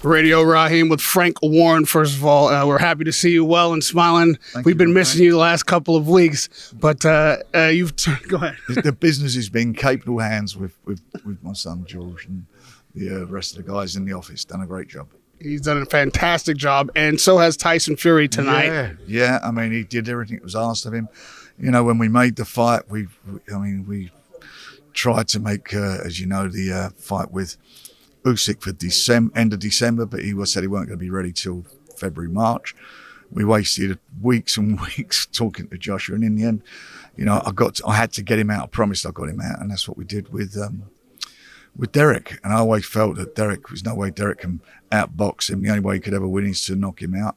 Radio Rahim with Frank Warren. First of all, we're happy to see you well and smiling. We've been missing you the last couple of weeks, but you've go ahead. The business has been capable hands with my son George and the rest of the guys in the office. Done a great job. He's done a fantastic job, and so has TYSON Fury tonight. Yeah. I mean, he did everything that was asked of him. You know, when we made the fight, we tried to make, as you know, the fight with USYK for end of December, but he said he weren't going to be ready till February, March. We wasted weeks and weeks talking to Joshua, and in the end, you know, I had to get him out. I promised I got him out, and that's what we did with Derek. And I always felt that there's no way Derek can outbox him. The only way he could ever win is to knock him out,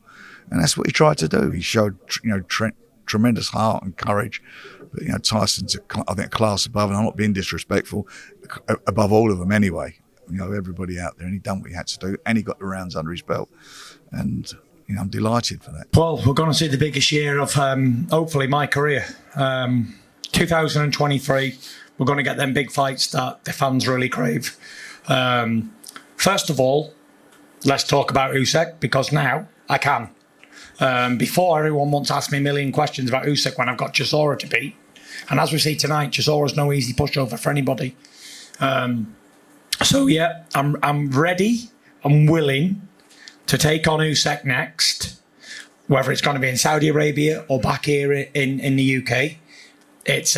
and that's what he tried to do. He showed, you know, tremendous heart and courage. But, you know, Tyson's, I think, a class above, and I'm not being disrespectful, above all of them anyway. You know, everybody out there, and he done what he had to do, and he got the rounds under his belt, and you know, I'm delighted for that. Well, we're going to see the biggest year of hopefully my career. 2023, we're going to get them big fights that the fans really crave. First of all, let's talk about USYK, because now I can. Before, everyone once asked me a million questions about USYK when I've got Chisora to beat, and as we see tonight, Chisora's no easy pushover for anybody. So yeah, I'm ready. I'm willing to take on USYK next, whether it's going to be in Saudi Arabia or back here in the UK. It's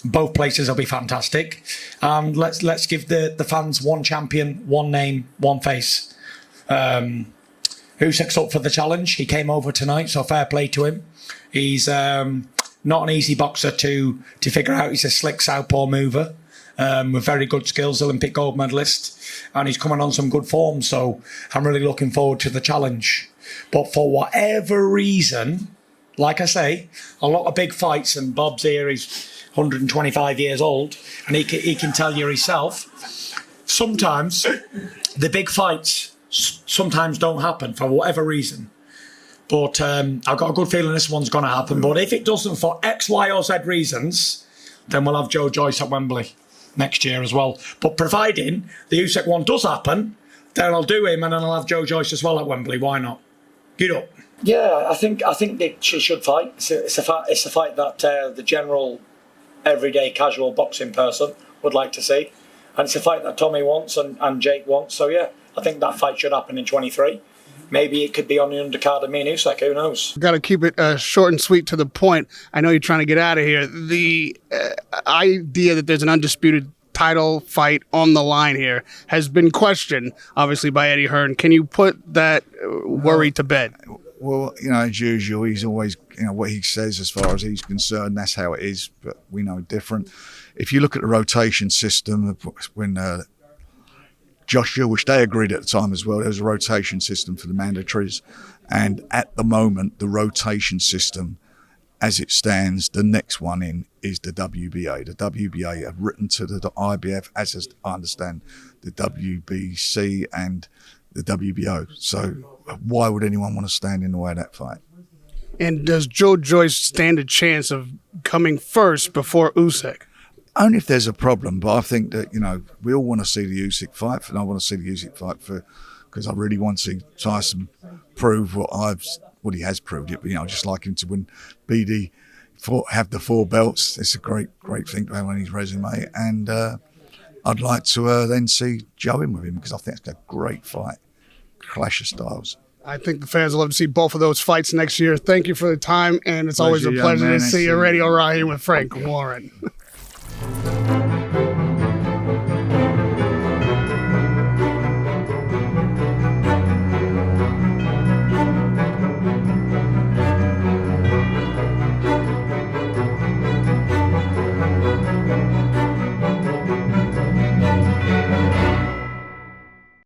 both places will be fantastic. And let's give the fans one champion, one name, one face. USYK's up for the challenge. He came over tonight, so fair play to him. He's not an easy boxer to figure out. He's a slick southpaw mover. With very good skills, Olympic gold medalist, and he's coming on some good form, so I'm really looking forward to the challenge. But for whatever reason, like I say, a lot of big fights, and Bob's here, he's 125 years old, and he can tell you himself, sometimes the big fights sometimes don't happen for whatever reason. But I've got a good feeling this one's going to happen, but if it doesn't for X, Y or Z reasons, then we'll have Joe Joyce at Wembley next year as well. But providing the USYK one does happen, then I'll do him, and then I'll have Joe Joyce as well at Wembley. Why not? Get up. Yeah, I think they should fight. It's a fight that the general, everyday, casual boxing person would like to see, and it's a fight that Tommy wants and Jake wants. So yeah, I think that fight should happen in 23. Maybe it could be on the undercard of me and USYK, who knows? Got to keep it short and sweet to the point. I know you're trying to get out of here. The idea that there's an undisputed title fight on the line here has been questioned, obviously, by Eddie Hearn. Can you put that worry to bed? Well, you know, as usual, he's always, you know, what he says as far as he's concerned, that's how it is, but we know different. If you look at the rotation system, when Joshua, which they agreed at the time as well, there was a rotation system for the mandatories, and at the moment the rotation system as it stands, the next one in is the WBA. The WBA have written to the IBF, as I understand, the WBC and the WBO. So why would anyone want to stand in the way of that fight? And does Joe Joyce stand a chance of coming first before USYK? Only if there's a problem, but I think that, you know, we all want to see the USYK fight, and I want to see the USYK fight because I really want to see Tyson prove what he has proved. It, you know, just like him to win BD, have the 4 belts. It's a great thing to have on his resume, and I'd like to then see Joe in with him, because I think it's a great fight, clash of styles. I think the fans will love to see both of those fights next year. Thank you for the time, and it's always a pleasure to see you. Radio Rahim with Frank Warren.